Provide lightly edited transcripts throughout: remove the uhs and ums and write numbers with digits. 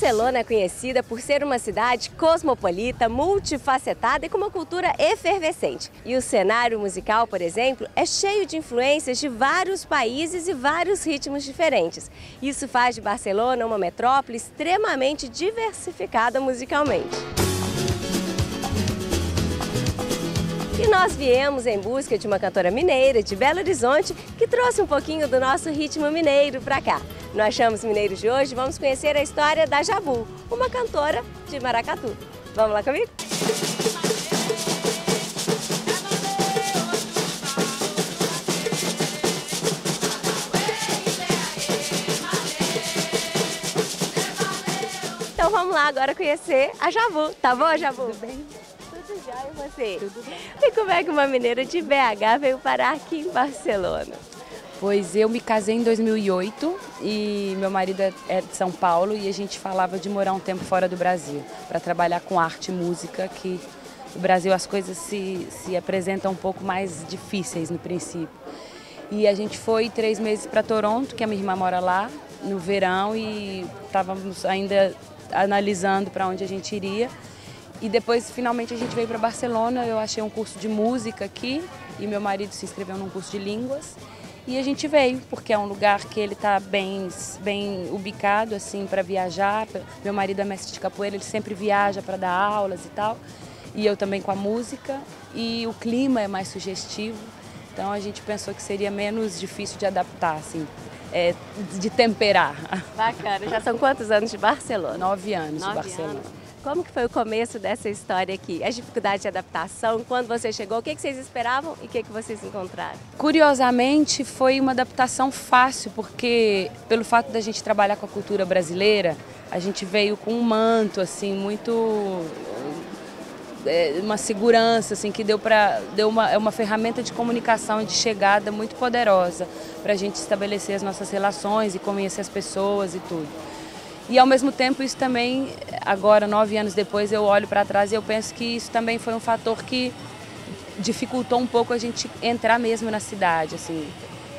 Barcelona é conhecida por ser uma cidade cosmopolita, multifacetada e com uma cultura efervescente. E o cenário musical, por exemplo, é cheio de influências de vários países e vários ritmos diferentes. Isso faz de Barcelona uma metrópole extremamente diversificada musicalmente. E nós viemos em busca de uma cantora mineira de Belo Horizonte que trouxe um pouquinho do nosso ritmo mineiro para cá. Nós chamamos Mineiros de hoje, vamos conhecer a história da Jabu, uma cantora de maracatu. Vamos lá comigo? Então vamos lá agora conhecer a Jabu. Tá bom, Jabu? Tudo bem? Tudo jóia, e você? Tudo bem. E como é que uma mineira de BH veio parar aqui em Barcelona? Pois eu me casei em 2008 e meu marido é de São Paulo e a gente falava de morar um tempo fora do Brasil para trabalhar com arte e música, que no Brasil as coisas se apresentam um pouco mais difíceis no princípio. E a gente foi 3 meses para Toronto, que a minha irmã mora lá, no verão, e estávamos ainda analisando para onde a gente iria. E depois, finalmente, a gente veio para Barcelona. Eu achei um curso de música aqui e meu marido se inscreveu num curso de línguas. E a gente veio, porque é um lugar que ele está bem ubicado assim, para viajar. Meu marido é mestre de capoeira, ele sempre viaja para dar aulas e tal. E eu também com a música. E o clima é mais sugestivo. Então a gente pensou que seria menos difícil de adaptar, assim, de temperar. Bacana. Já são quantos anos de Barcelona? 9 anos 9 de Barcelona. anos. Como que foi o começo dessa história aqui? As dificuldades de adaptação, quando você chegou, o que vocês esperavam e o que vocês encontraram? Curiosamente, foi uma adaptação fácil, porque pelo fato da gente trabalhar com a cultura brasileira, a gente veio com um manto, assim, muito... uma segurança, assim, que é uma ferramenta de comunicação e de chegada muito poderosa para a gente estabelecer as nossas relações e conhecer as pessoas e tudo. E ao mesmo tempo isso também, agora 9 anos depois, eu olho para trás e eu penso que isso também foi um fator que dificultou um pouco a gente entrar mesmo na cidade, assim,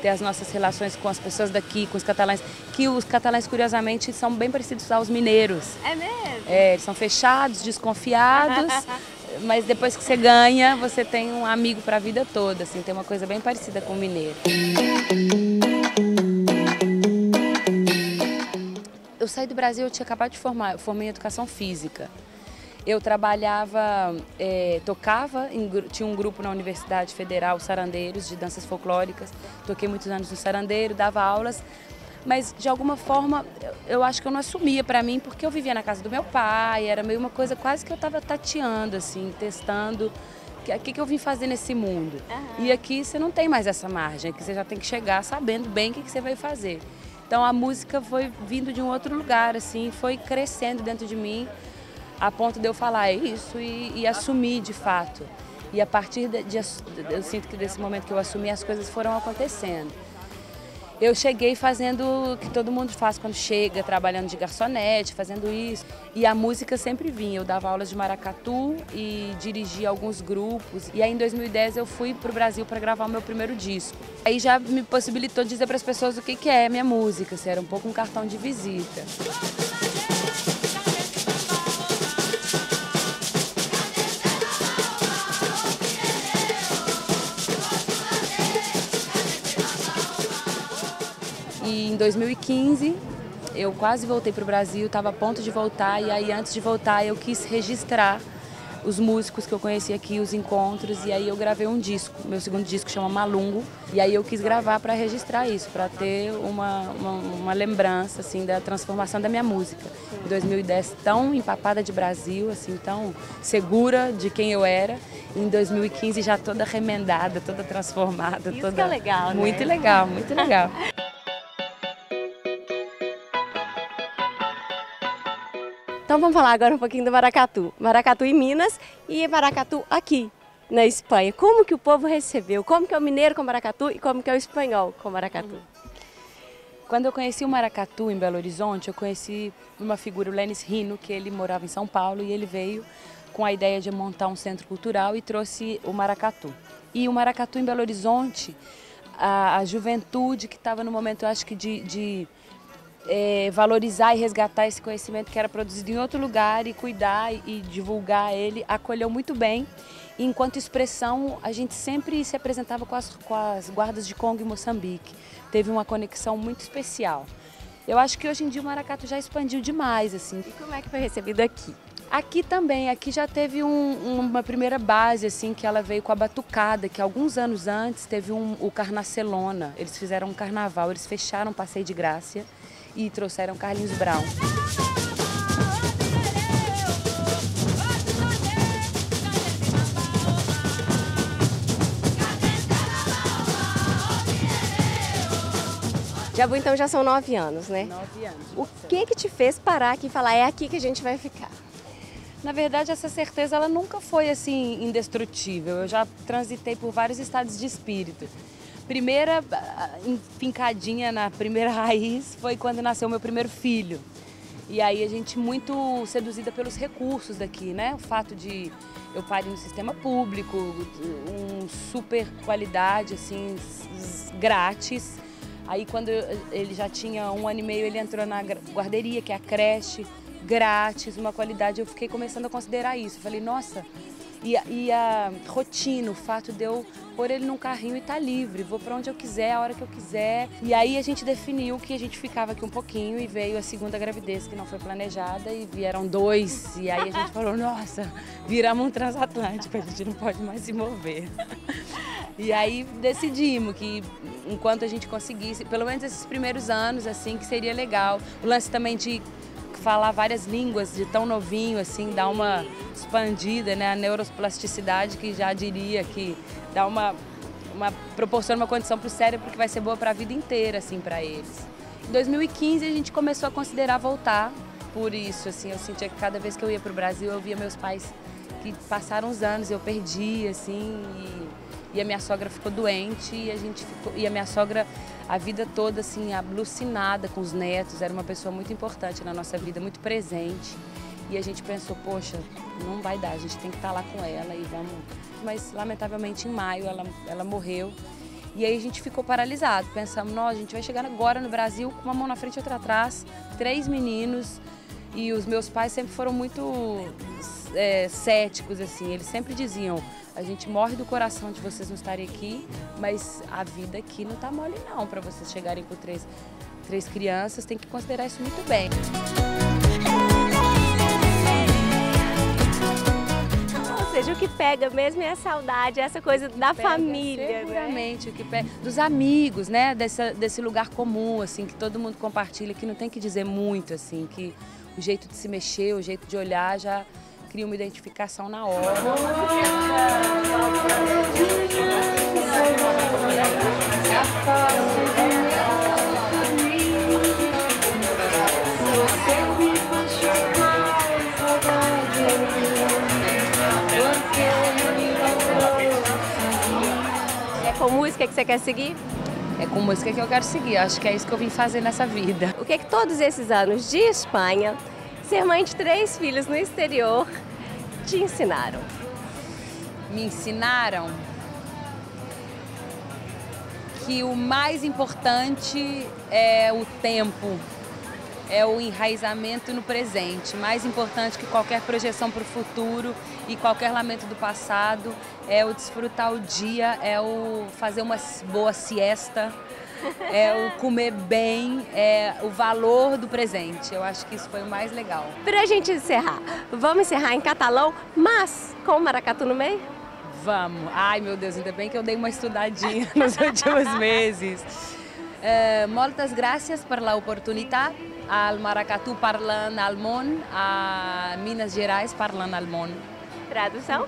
ter as nossas relações com as pessoas daqui, com os catalães, que os catalães curiosamente são bem parecidos aos mineiros. É mesmo? Eles são fechados, desconfiados, mas depois que você ganha, você tem um amigo para a vida toda, assim, tem uma coisa bem parecida com o mineiro. Eu saí do Brasil, eu tinha acabado de formar, eu formei em educação física. Eu trabalhava, tocava, tinha um grupo na Universidade Federal, Sarandeiros, de danças folclóricas. Toquei muitos anos no sarandeiro, dava aulas, mas de alguma forma eu acho que eu não assumia para mim, porque eu vivia na casa do meu pai, era meio uma coisa quase que eu estava tateando, assim, testando o que eu vim fazer nesse mundo. Uhum. E aqui você não tem mais essa margem, aqui você já tem que chegar sabendo bem o que você vai fazer. Então a música foi vindo de um outro lugar, assim, foi crescendo dentro de mim, a ponto de eu falar isso e assumir de fato. E a partir eu sinto que desse momento que eu assumi, as coisas foram acontecendo. Eu cheguei fazendo o que todo mundo faz quando chega, trabalhando de garçonete, fazendo isso. E a música sempre vinha. Eu dava aulas de maracatu e dirigia alguns grupos. E aí em 2010 eu fui para o Brasil para gravar o meu primeiro disco. Aí já me possibilitou dizer para as pessoas o que é minha música, assim, era um pouco um cartão de visita. E em 2015 eu quase voltei para o Brasil, estava a ponto de voltar, e aí antes de voltar eu quis registrar os músicos que eu conheci aqui, os encontros, e aí eu gravei um disco, meu segundo disco chama Malungo, e aí eu quis gravar para registrar isso, para ter uma lembrança assim, da transformação da minha música. Em 2010 tão empapada de Brasil, assim, tão segura de quem eu era, e em 2015 já toda remendada, toda transformada. Isso toda... que é legal, né? Muito legal, muito legal. Então vamos falar agora um pouquinho do maracatu. Maracatu em Minas e maracatu aqui na Espanha. Como que o povo recebeu? Como que é o mineiro com maracatu e como que é o espanhol com maracatu? Quando eu conheci o maracatu em Belo Horizonte, eu conheci uma figura, o Lenis Rino, que ele morava em São Paulo e ele veio com a ideia de montar um centro cultural e trouxe o maracatu. E o maracatu em Belo Horizonte, a juventude que estava no momento, eu acho que de valorizar e resgatar esse conhecimento que era produzido em outro lugar e cuidar e divulgar ele, acolheu muito bem. E, enquanto expressão, a gente sempre se apresentava com as guardas de Congo e Moçambique. Teve uma conexão muito especial. Eu acho que hoje em dia o maracatu já expandiu demais, assim. E como é que foi recebido aqui? Aqui também, aqui já teve uma primeira base, assim, que ela veio com a batucada, que alguns anos antes teve o Carnacelona. Eles fizeram um carnaval, eles fecharam o Passeio de Graça e trouxeram Carlinhos Brown. Jabu, então já são 9 anos, né? 9 anos. O que te fez parar aqui e falar, é aqui que a gente vai ficar? Na verdade, essa certeza ela nunca foi assim indestrutível. Eu já transitei por vários estados de espírito. Primeira enfincadinha na primeira raiz foi quando nasceu meu primeiro filho. E aí a gente muito seduzida pelos recursos daqui, né? O fato de eu parir no sistema público, super qualidade, assim, grátis. Aí quando ele já tinha 1 ano e meio, ele entrou na guarderia, que é a creche, grátis, uma qualidade. Eu fiquei começando a considerar isso. Eu falei, nossa, e a rotina, o fato de eu pôr ele num carrinho e estar livre, vou para onde eu quiser, a hora que eu quiser. E aí a gente definiu que a gente ficava aqui um pouquinho e veio a segunda gravidez, que não foi planejada, e vieram 2. E aí a gente falou, nossa, viramos um transatlântico, a gente não pode mais se mover. E aí decidimos que enquanto a gente conseguisse, pelo menos esses primeiros anos, assim, que seria legal. O lance também de falar várias línguas de tão novinho, assim, dá uma expandida, né? A neuroplasticidade, que já diria que dá proporciona uma condição para o cérebro que vai ser boa para a vida inteira, assim, para eles. Em 2015 a gente começou a considerar voltar por isso, assim, eu sentia que cada vez que eu ia para o Brasil eu via meus pais que passaram os anos, eu perdi, assim, e a minha sogra ficou doente e a minha sogra a vida toda assim alucinada com os netos, era uma pessoa muito importante na nossa vida, muito presente. E a gente pensou, poxa, não vai dar, a gente tem que estar lá com ela e vamos. Mas lamentavelmente em maio ela morreu. E aí a gente ficou paralisado, pensamos, nossa, a gente vai chegar agora no Brasil com uma mão na frente e outra atrás, 3 meninos. E os meus pais sempre foram muito céticos, assim, eles sempre diziam, a gente morre do coração de vocês não estarem aqui, mas a vida aqui não tá mole não, para vocês chegarem com três crianças, tem que considerar isso muito bem. Ou seja, o que pega mesmo é a saudade, essa coisa da família, seguramente, né? O que pega, dos amigos, né, desse lugar comum, assim, que todo mundo compartilha, que não tem que dizer muito, assim, que o jeito de se mexer, o jeito de olhar já cria uma identificação na hora. É com música que você quer seguir? É com música que eu quero seguir, acho que é isso que eu vim fazer nessa vida. O que é que todos esses anos de Espanha, ser mãe de 3 filhos no exterior, te ensinaram? Me ensinaram que o mais importante é o tempo, é o enraizamento no presente. Mais importante que qualquer projeção para o futuro e qualquer lamento do passado é o desfrutar o dia, é o fazer uma boa siesta, é o comer bem, é o valor do presente. Eu acho que isso foi o mais legal. Pra gente encerrar, vamos encerrar em catalão, mas com o maracatu no meio? Vamos. Ai, meu Deus, ainda bem que eu dei uma estudadinha nos últimos meses. Moltes gràcies per l'oportunitat. Al maracatu parlant al món, a Minas Gerais parlant al món. Tradução?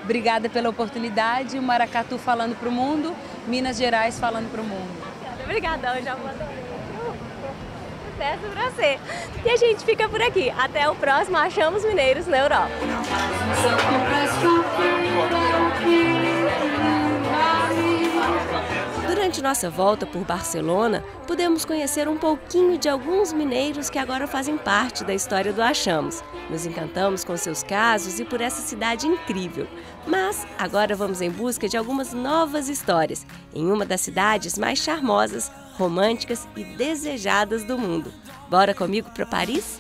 Obrigada pela oportunidade. O maracatu falando para o mundo, Minas Gerais falando para o mundo. Obrigada, eu já vou sucesso pra você. E a gente fica por aqui. Até o próximo Achamos Mineiros na Europa. Durante nossa volta por Barcelona, pudemos conhecer um pouquinho de alguns mineiros que agora fazem parte da história do Achamos. Nos encantamos com seus casos e por essa cidade incrível. Mas agora vamos em busca de algumas novas histórias, em uma das cidades mais charmosas, românticas e desejadas do mundo. Bora comigo para Paris?